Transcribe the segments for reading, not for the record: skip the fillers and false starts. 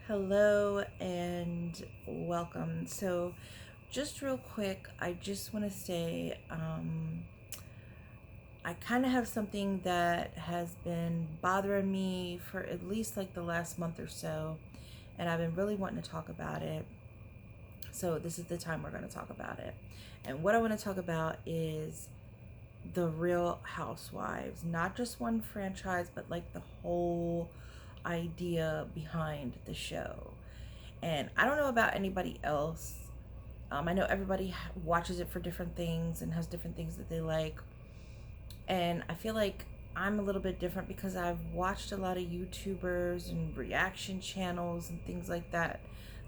Hello and welcome. So, just real quick, I just want to say I kind of have something that has been bothering me for at least like the last month or so, and I've been really wanting to talk about it. So, this is the time we're going to talk about it. And what I want to talk about is the Real Housewives, not just one franchise, but like the whole idea behind the show. And I don't know about anybody else. I know everybody watches it for different things and has different things that they like. And I feel like I'm a little bit different because I've watched a lot of YouTubers and reaction channels and things like that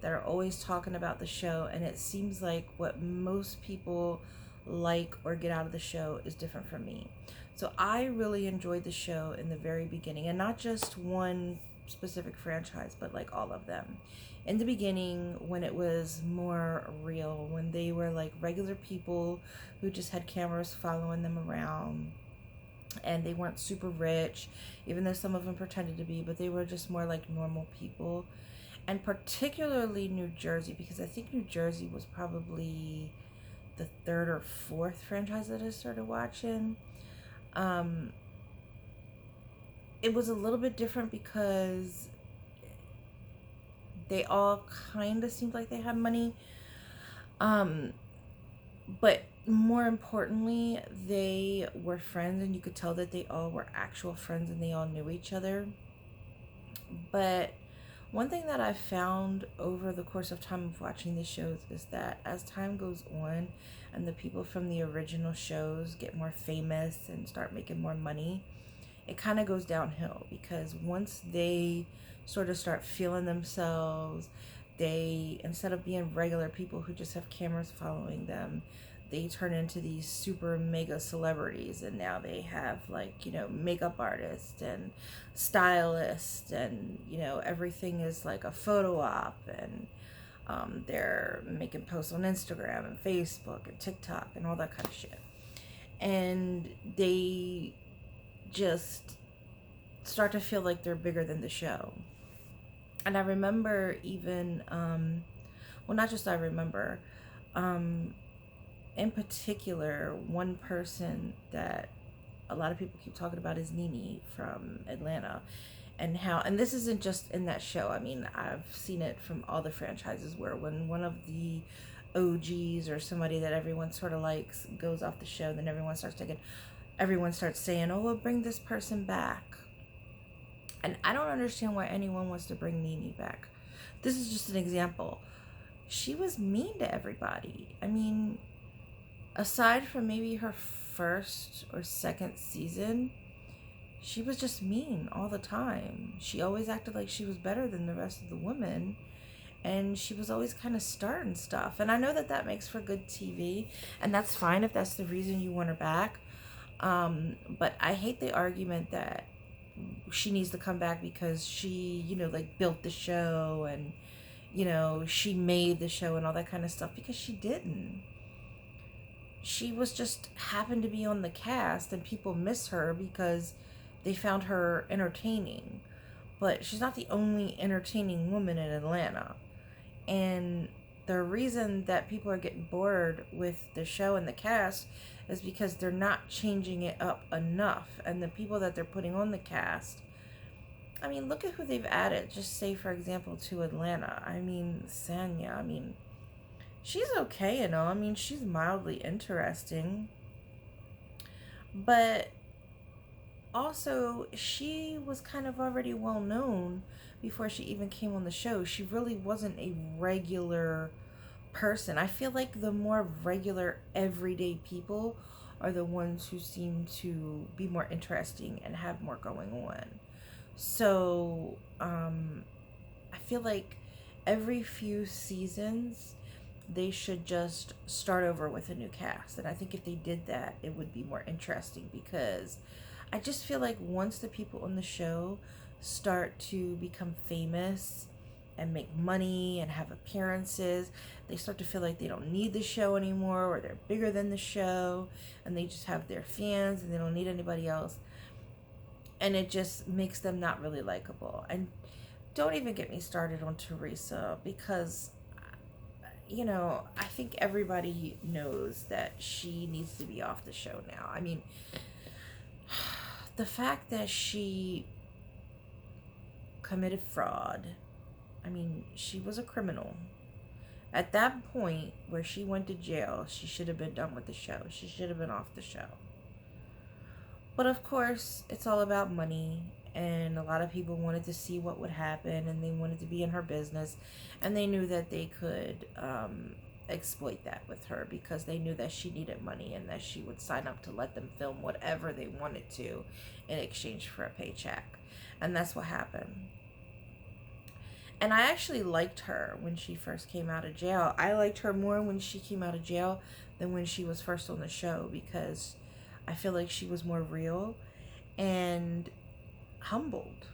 are always talking about the show. And it seems like what most people like or get out of the show is different from me. So I really enjoyed the show in the very beginning, and not just one specific franchise, but like all of them. In the beginning, when it was more real, when they were like regular people who just had cameras following them around, and they weren't super rich, even though some of them pretended to be, but they were just more like normal people. And particularly New Jersey, because I think New Jersey was probably the third or fourth franchise that I started watching. Um, it was a little bit different because they all kind of seemed like they had money. Um, but more importantly, they were friends, and you could tell that they all were actual friends and they all knew each other. But one thing that I've found over the course of time of watching these shows is that as time goes on and the people from the original shows get more famous and start making more money, it kind of goes downhill, because once they sort of start feeling themselves, they, instead of being regular people who just have cameras following them, they turn into these super mega celebrities. And now they have, like, makeup artists and stylists, and everything is like a photo op. And they're making posts on Instagram and Facebook and TikTok and all that kind of shit. And they just start to feel like they're bigger than the show. And I remember even, well, not just I remember, um, in particular, one person that a lot of people keep talking about is Nene from Atlanta. And how, and this isn't just in that show, I mean, I've seen it from all the franchises, where when one of the OGs or somebody that everyone sort of likes goes off the show, then everyone starts saying, oh, we'll bring this person back. And I don't understand why anyone wants to bring Nene back. This is just an example. She was mean to everybody. I mean, aside from maybe her first or second season, she was just mean all the time. She always acted like she was better than the rest of the women. And she was always kind of starting stuff. And I know that that makes for good TV. And that's fine if that's the reason you want her back. But I hate the argument that she needs to come back because she, like built the show, and, she made the show and all that kind of stuff, because she didn't. She was just happened to be on the cast, and people miss her because they found her entertaining. But she's not the only entertaining woman in Atlanta. And the reason that people are getting bored with the show and the cast is because they're not changing it up enough. And the people that they're putting on the cast, I mean, look at who they've added. Just say, for example, to Atlanta. I mean, Sanya. I mean, she's okay, I mean, she's mildly interesting. But also, she was kind of already well known before she even came on the show. She really wasn't a regular person. I feel like the more regular, everyday people are the ones who seem to be more interesting and have more going on. So, I feel like every few seasons they should just start over with a new cast. And I think if they did that, it would be more interesting, because I just feel like once the people on the show start to become famous and make money and have appearances, they start to feel like they don't need the show anymore, or they're bigger than the show, and they just have their fans and they don't need anybody else. And it just makes them not really likable. And don't even get me started on Teresa, because I think everybody knows that she needs to be off the show now. I mean, the fact that she committed fraud, I mean, she was a criminal. At that point where she went to jail, she should have been done with the show. She should have been off the show. But of course, it's all about money, and a lot of people wanted to see what would happen, and they wanted to be in her business, and they knew that they could exploit that with her, because they knew that she needed money and that she would sign up to let them film whatever they wanted to in exchange for a paycheck. And that's what happened. And I actually liked her when she first came out of jail. I liked her more when she came out of jail than when she was first on the show, because I feel like she was more real and humbled.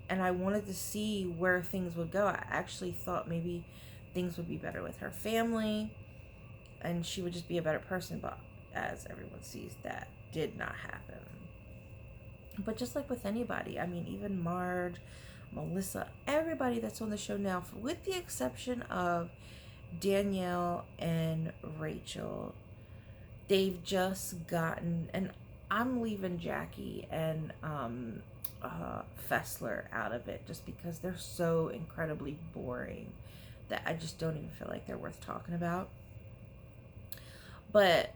And I wanted to see where things would go. I actually thought maybe things would be better with her family and she would just be a better person. But as everyone sees, that did not happen. But just like with anybody, I mean, even Marge, Melissa, everybody that's on the show now, with the exception of Danielle and Rachel, they've just gotten, and I'm leaving Jackie and Fessler out of it just because they're so incredibly boring that I just don't even feel like they're worth talking about. But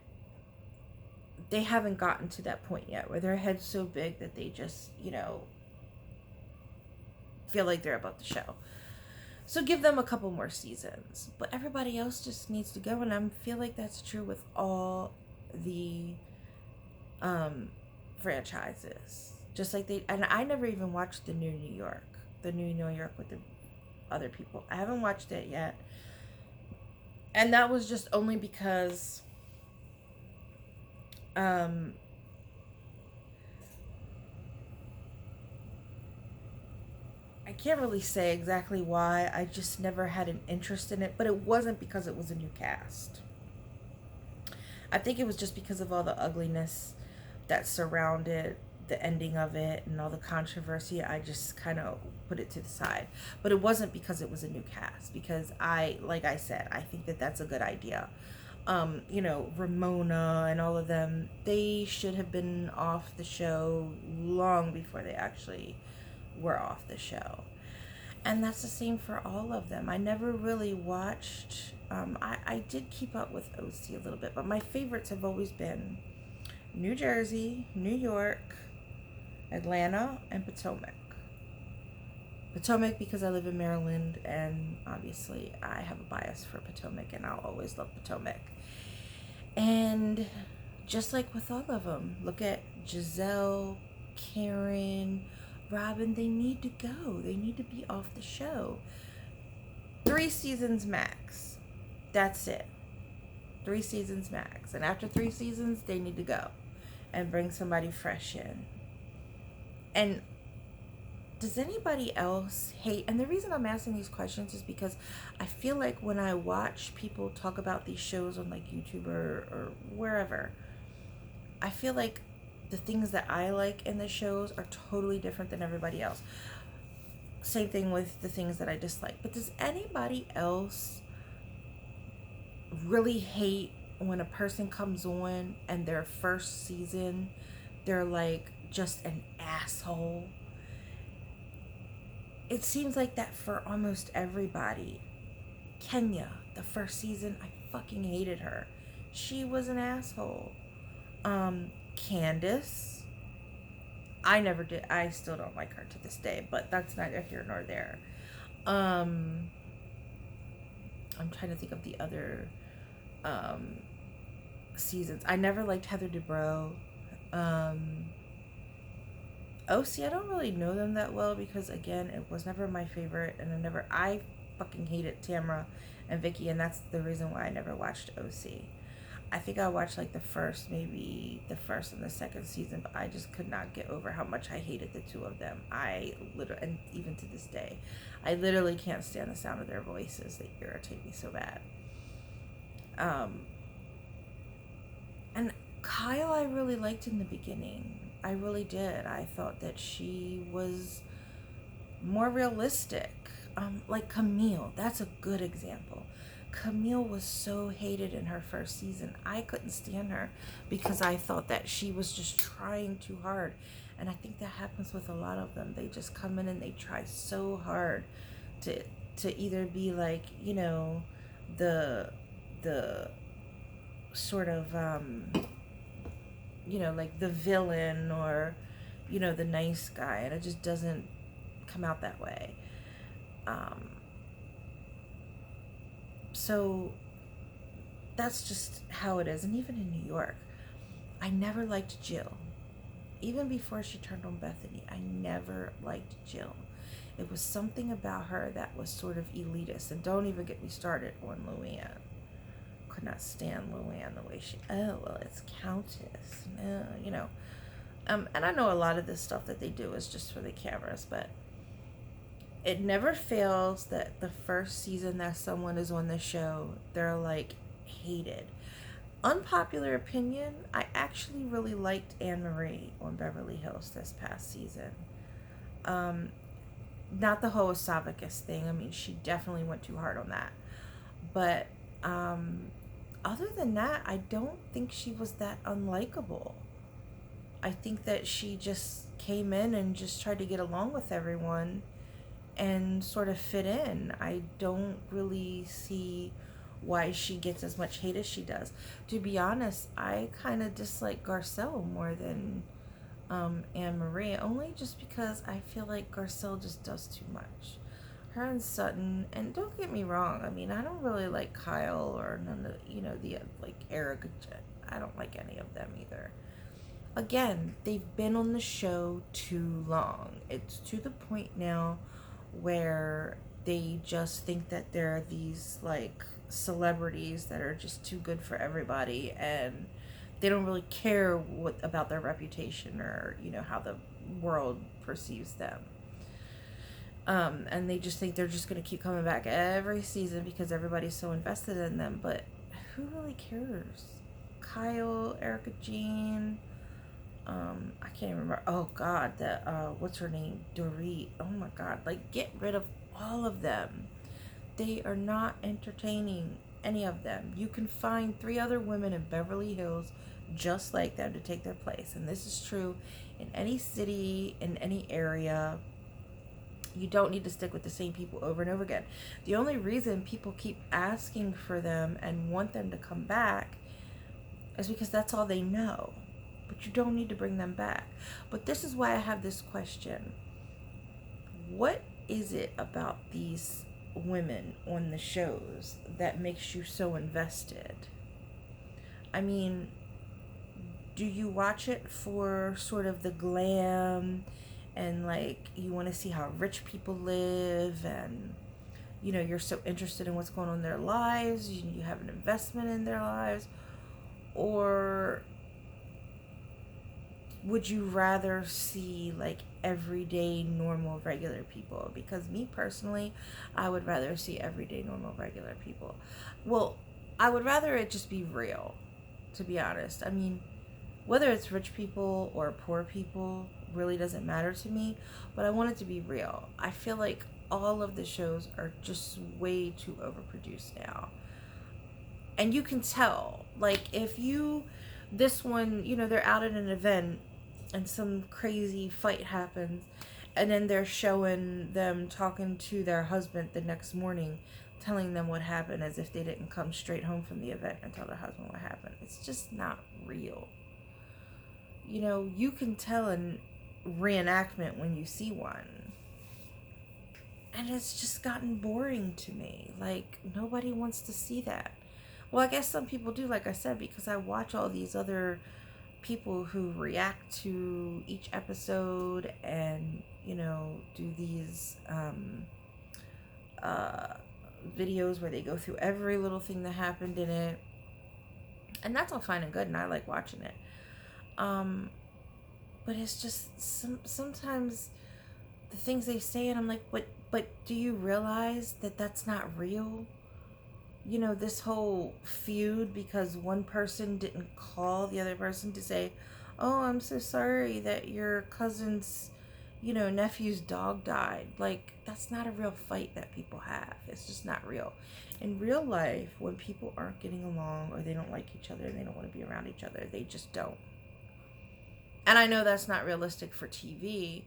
they haven't gotten to that point yet where their head's so big that they just, feel like they're above the show. So give them a couple more seasons. But everybody else just needs to go, and I feel like that's true with all the franchises. Just like and I never even watched the New New York with the other people. I haven't watched it yet. And that was just only because I can't really say exactly why. I just never had an interest in it, but it wasn't because it was a new cast. I think it was just because of all the ugliness that surrounded the ending of it and all the controversy. I just kind of put it to the side. But it wasn't because it was a new cast, because like I said, I think that that's a good idea. Ramona and all of them, they should have been off the show long before they actually were off the show. And that's the same for all of them. I never really watched, I did keep up with OC a little bit, but my favorites have always been New Jersey, New York, Atlanta, and Potomac. Potomac because I live in Maryland, and obviously I have a bias for Potomac, and I'll always love Potomac. And just like with all of them, look at Giselle, Karen, Robin. They need to go. They need to be off the show. 3 seasons max. That's it. 3 seasons max. And after 3 seasons, they need to go and bring somebody fresh in. And does anybody else hate? And the reason I'm asking these questions is because I feel like when I watch people talk about these shows on like YouTube or wherever, I feel like the things that I like in the shows are totally different than everybody else. Same thing with the things that I dislike. But does anybody else really hate when a person comes on and their first season, they're like just an asshole? It seems like that for almost everybody. Kenya, the first season, I fucking hated her. She was an asshole. Candace, I never did. I still don't like her to this day, but that's neither here nor there. I'm trying to think of the other seasons. I never liked Heather Dubrow. I don't really know them that well because, again, it was never my favorite, and I fucking hated Tamra and Vicky, and that's the reason why I never watched OC. I think I watched like the first and the second season, but I just could not get over how much I hated the two of them. And even to this day, I literally can't stand the sound of their voices. They irritate me so bad. And Kyle, I really liked in the beginning. I really did. I thought that she was more realistic. like Camille, that's a good example. Camille was so hated in her first season. I couldn't stand her because I thought that she was just trying too hard. And I think that happens with a lot of them. They just come in and they try so hard to either be like, the the sort of like the villain, or the nice guy, and it just doesn't come out that way. um so that's just how it is. And even in New York, I never liked Jill. Even before she turned on Bethany, I never liked Jill. It was something about her that was sort of elitist. And don't even get me started on Luann. Could not stand Luann the way she, oh, well, it's Countess. No. And I know a lot of this stuff that they do is just for the cameras, but it never fails that the first season that someone is on the show, they're like hated. Unpopular opinion, I actually really liked Anne Marie on Beverly Hills this past season. Not the whole esophagus thing. I mean, she definitely went too hard on that. But other than that, I don't think she was that unlikable. I think that she just came in and just tried to get along with everyone and sort of fit in. I don't really see why she gets as much hate as she does. To be honest, I kind of dislike Garcelle more than Anne Marie, only just because I feel like Garcelle just does too much. Her and Sutton, and don't get me wrong, I mean, I don't really like Kyle or none of, the, like, Erica. I don't like any of them either. Again, they've been on the show too long. It's to the point now where they just think that they're these, like, celebrities that are just too good for everybody, and they don't really care about their reputation, or how the world perceives them. And they just think they're just going to keep coming back every season because everybody's so invested in them. But who really cares? Kyle, Erica Jean, I can't remember. Oh God, what's her name? Dorit. Oh my God, like, get rid of all of them. They are not entertaining, any of them. You can find 3 other women in Beverly Hills just like them to take their place. And this is true in any city, in any area. You don't need to stick with the same people over and over again. The only reason people keep asking for them and want them to come back is because that's all they know. But you don't need to bring them back. But this is why I have this question. What is it about these women on the shows that makes you so invested? I mean, do you watch it for sort of the glam, and like you want to see how rich people live, and you're so interested in what's going on in their lives, you have an investment in their lives? Or would you rather see like everyday normal regular people? Because me personally, I would rather see everyday normal regular people. Well, I would rather it just be real, to be honest. I mean, whether it's rich people or poor people really doesn't matter to me, but I want it to be real. I feel like all of the shows are just way too overproduced now. And you can tell, like, this one, they're out at an event and some crazy fight happens, and then they're showing them talking to their husband the next morning, telling them what happened as if they didn't come straight home from the event and tell their husband what happened. It's just not real. You can tell a reenactment when you see one. And it's just gotten boring to me. Like, nobody wants to see that. Well, I guess some people do, like I said, because I watch all these other people who react to each episode and, do these videos where they go through every little thing that happened in it. And that's all fine and good, and I like watching it. But it's just sometimes the things they say, and I'm like, but do you realize that that's not real? This whole feud because one person didn't call the other person to say, oh, I'm so sorry that your cousin's, nephew's dog died. Like, that's not a real fight that people have. It's just not real. In real life, when people aren't getting along or they don't like each other and they don't want to be around each other, they just don't. And I know that's not realistic for TV,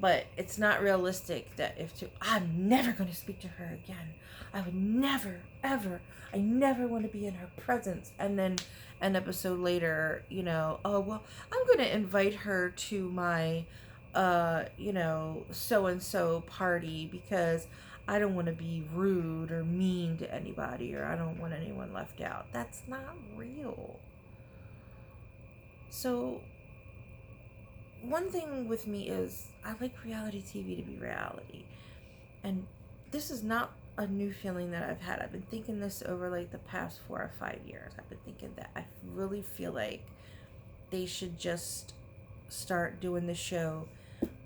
but it's not realistic that I'm never going to speak to her again. I would never, ever, I never want to be in her presence. And then an episode later, oh, well, I'm going to invite her to my, so-and-so party because I don't want to be rude or mean to anybody, or I don't want anyone left out. That's not real. So one thing with me is I like reality TV to be reality. And this is not a new feeling that I've had. I've been thinking this over like the past 4 or 5 years. I've been thinking that I really feel like they should just start doing the show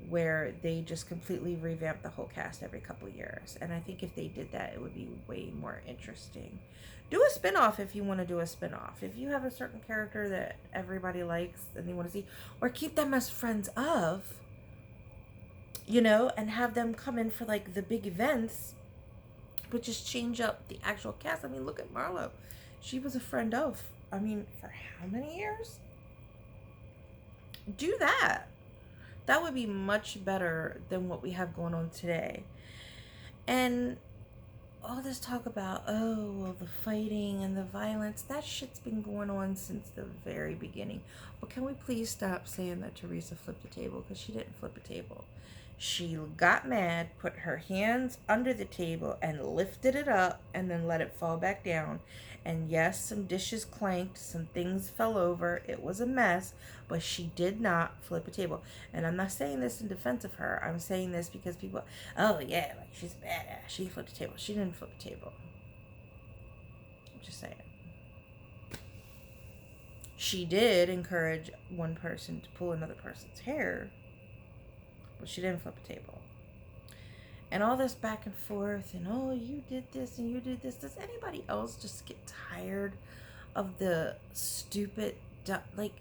where they just completely revamp the whole cast every couple years. And I think if they did that, it would be way more interesting. Do a spinoff if you want to do a spinoff. If you have a certain character that everybody likes and they want to see, or keep them as friends of, and have them come in for like the big events, but just change up the actual cast. I mean, look at Marlo. She was a friend of, for how many years? Do that. That would be much better than what we have going on today. And all this talk about, the fighting and the violence, that shit's been going on since the very beginning. But can we please stop saying that Teresa flipped the table? Because she didn't flip a table. She got mad, put her hands under the table, and lifted it up, and then let it fall back down. And yes, some dishes clanked, some things fell over. It was a mess, but she did not flip a table. And I'm not saying this in defense of her. I'm saying this because people, oh yeah, like she's a badass. She flipped a table. She didn't flip a table. I'm just saying. She did encourage one person to pull another person's hair, but she didn't flip a table. And all this back and forth, and oh, you did this and you did this. Does anybody else just get tired of the stupid, like,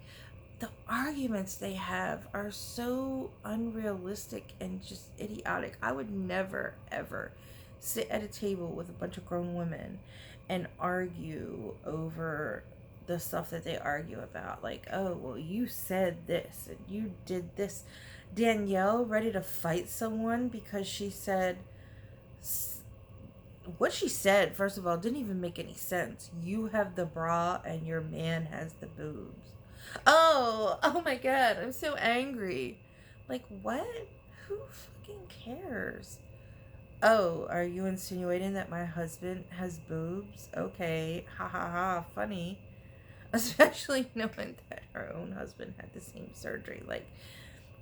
the arguments they have are so unrealistic and just idiotic. I would never, ever sit at a table with a bunch of grown women and argue over the stuff that they argue about. Like, oh, well, you said this and you did this. Danielle ready to fight someone because she said what she said, first of all, didn't even make any sense. You have the bra and your man has the boobs. Oh my god, I'm so angry. Like, what? Who fucking cares? Oh, are you insinuating that my husband has boobs? Okay, ha ha ha, funny. Especially knowing that her own husband had the same surgery. Like,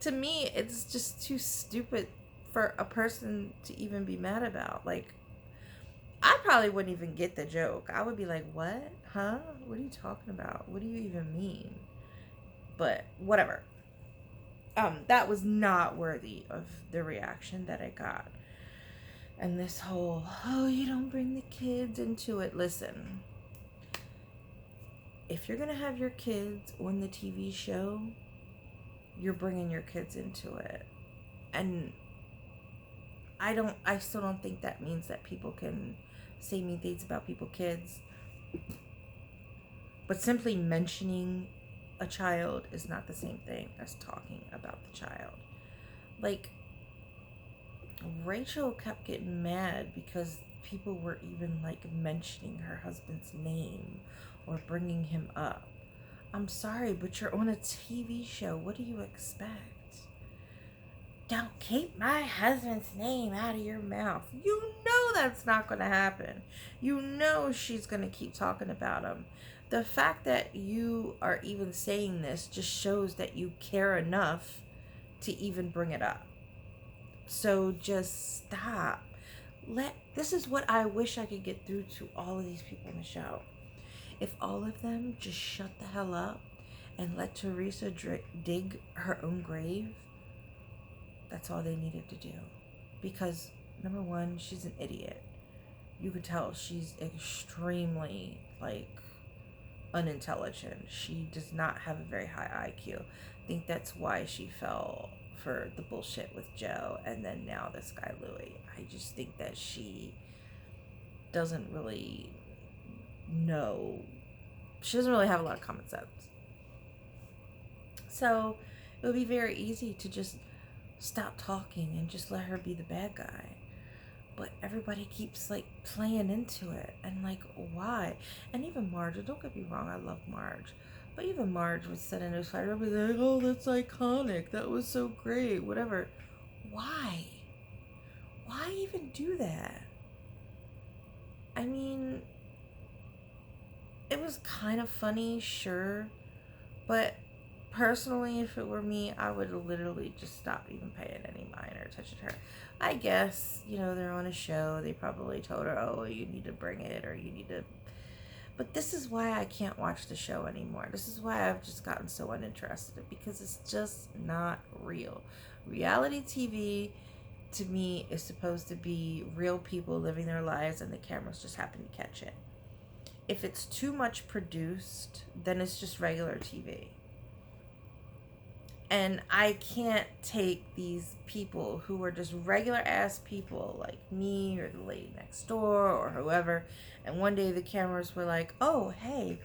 to me, it's just too stupid for a person to even be mad about. Like, I probably wouldn't even get the joke. I would be like, what? Huh? What are you talking about? What do you even mean? But whatever. That was not worthy of the reaction that I got. And this whole, oh, you don't bring the kids into it. Listen, if you're going to have your kids on the TV show, you're bringing your kids into it. And I still don't think that means that people can say mean things about people's kids. But simply mentioning a child is not the same thing as talking about the child. Like, Rachel kept getting mad because people were even like mentioning her husband's name or bringing him up. I'm sorry, but you're on a TV show. What do you expect? Don't keep my husband's name out of your mouth. You know that's not going to happen. You know she's going to keep talking about him. The fact that you are even saying this just shows that you care enough to even bring it up. So just stop. This is what I wish I could get through to all of these people in the show. If all of them just shut the hell up and let Teresa dig her own grave, that's all they needed to do. Because, number one, she's an idiot. You could tell she's extremely, unintelligent. She does not have a very high IQ. I think that's why she fell for the bullshit with Joe, and then now this guy Louis. I just think that she doesn't really know. She doesn't really have a lot of common sense. So it would be very easy to just stop talking and just let her be the bad guy. But everybody keeps like playing into it, and like, why? And even Marge, don't get me wrong, I love Marge, but even Marge was sitting there fight. Everybody's like, oh, that's iconic, that was so great, whatever. Why even do that? I mean, it was kind of funny, sure, but personally, if it were me, I would literally just stop even paying any mind or attention to her. I guess, they're on a show. They probably told her, oh, you need to bring it, or you need to. But this is why I can't watch the show anymore. This is why I've just gotten so uninterested, because it's just not real. Reality TV, to me, is supposed to be real people living their lives, and the cameras just happen to catch it. If it's too much produced, then it's just regular TV. And I can't take these people who are just regular ass people like me or the lady next door or whoever, and one day the cameras were like, oh, hey,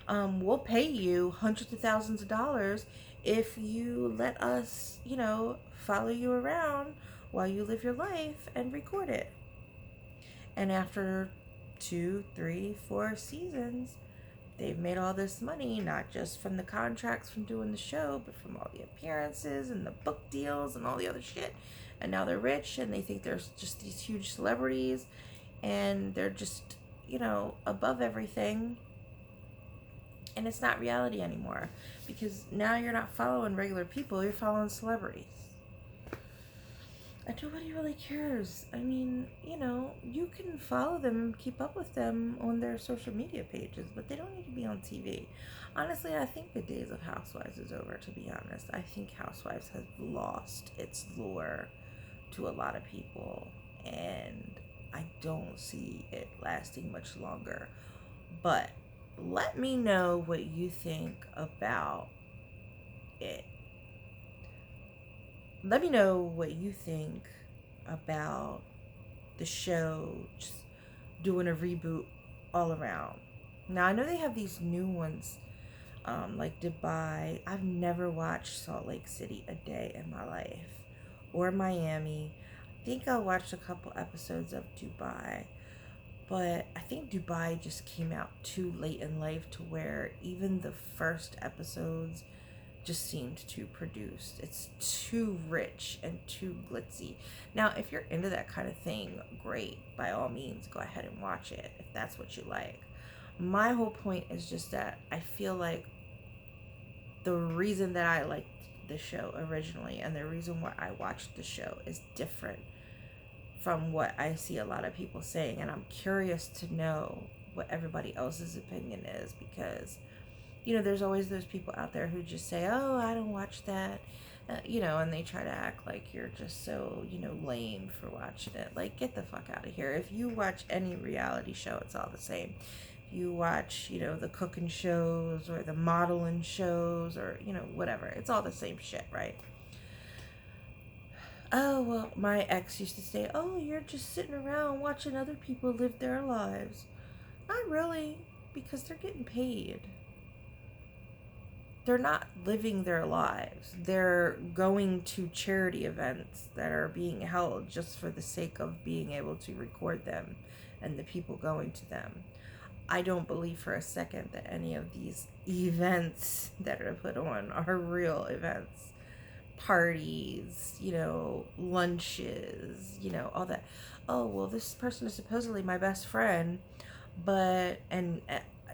we'll pay you hundreds of thousands of dollars if you let us, follow you around while you live your life and record it. And after 2, 3, 4 seasons, they've made all this money, not just from the contracts from doing the show, but from all the appearances and the book deals and all the other shit. And now they're rich, and they think they're just these huge celebrities, and they're just, above everything. And it's not reality anymore, because now you're not following regular people, you're following celebrities. And nobody really cares. I mean, you can follow them and keep up with them on their social media pages, but they don't need to be on TV. Honestly, I think the days of Housewives is over, to be honest. I think Housewives has lost its lure to a lot of people, and I don't see it lasting much longer. But let me know what you think about it. Let me know what you think about the show just doing a reboot all around. Now, I know they have these new ones, like Dubai. I've never watched Salt Lake City a day in my life, or Miami. I think I watched a couple episodes of Dubai, but I think Dubai just came out too late in life to where even the first episodes just seemed too produced. It's too rich and too glitzy. Now, if you're into that kind of thing, great. By all means, go ahead and watch it if that's what you like. My whole point is just that I feel like the reason that I liked the show originally and the reason why I watched the show is different from what I see a lot of people saying. And I'm curious to know what everybody else's opinion is, because there's always those people out there who just say, oh, I don't watch that, and they try to act like you're just so, lame for watching it. Like, get the fuck out of here. If you watch any reality show, it's all the same. If you watch, the cooking shows or the modeling shows or, whatever, it's all the same shit, right? Oh, well, my ex used to say, oh, you're just sitting around watching other people live their lives. Not really, because they're getting paid. They're not living their lives. They're going to charity events that are being held just for the sake of being able to record them and the people going to them. I don't believe for a second that any of these events that are put on are real events. Parties, lunches, all that. Oh, well, this person is supposedly my best friend, but, and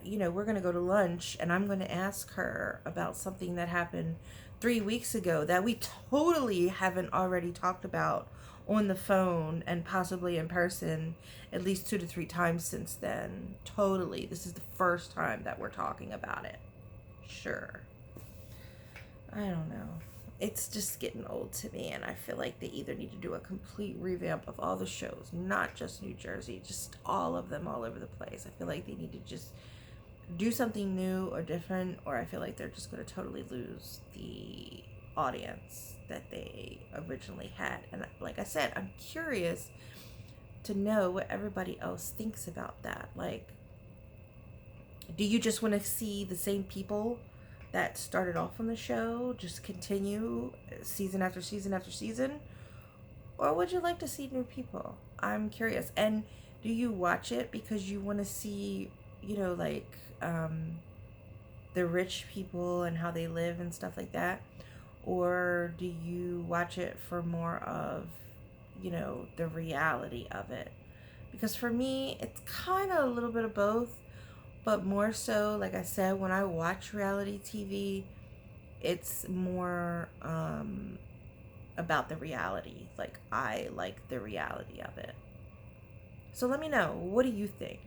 we're going to go to lunch and I'm going to ask her about something that happened 3 weeks ago that we totally haven't already talked about on the phone and possibly in person at least 2 to 3 times since then. Totally. This is the first time that we're talking about it. Sure. I don't know. It's just getting old to me, and I feel like they either need to do a complete revamp of all the shows, not just New Jersey, just all of them all over the place. I feel like they need to just do something new or different, or I feel like they're just going to totally lose the audience that they originally had. And like I said, I'm curious to know what everybody else thinks about that. Like, do you just want to see the same people that started off on the show just continue season after season after season? Or would you like to see new people? I'm curious. And do you watch it because you want to see, like the rich people and how they live and stuff like that? Or do you watch it for more of, the reality of it? Because for me, it's kind of a little bit of both, but more so, like I said, when I watch reality TV, it's more about the reality. Like, I like the reality of it. So let me know, what do you think?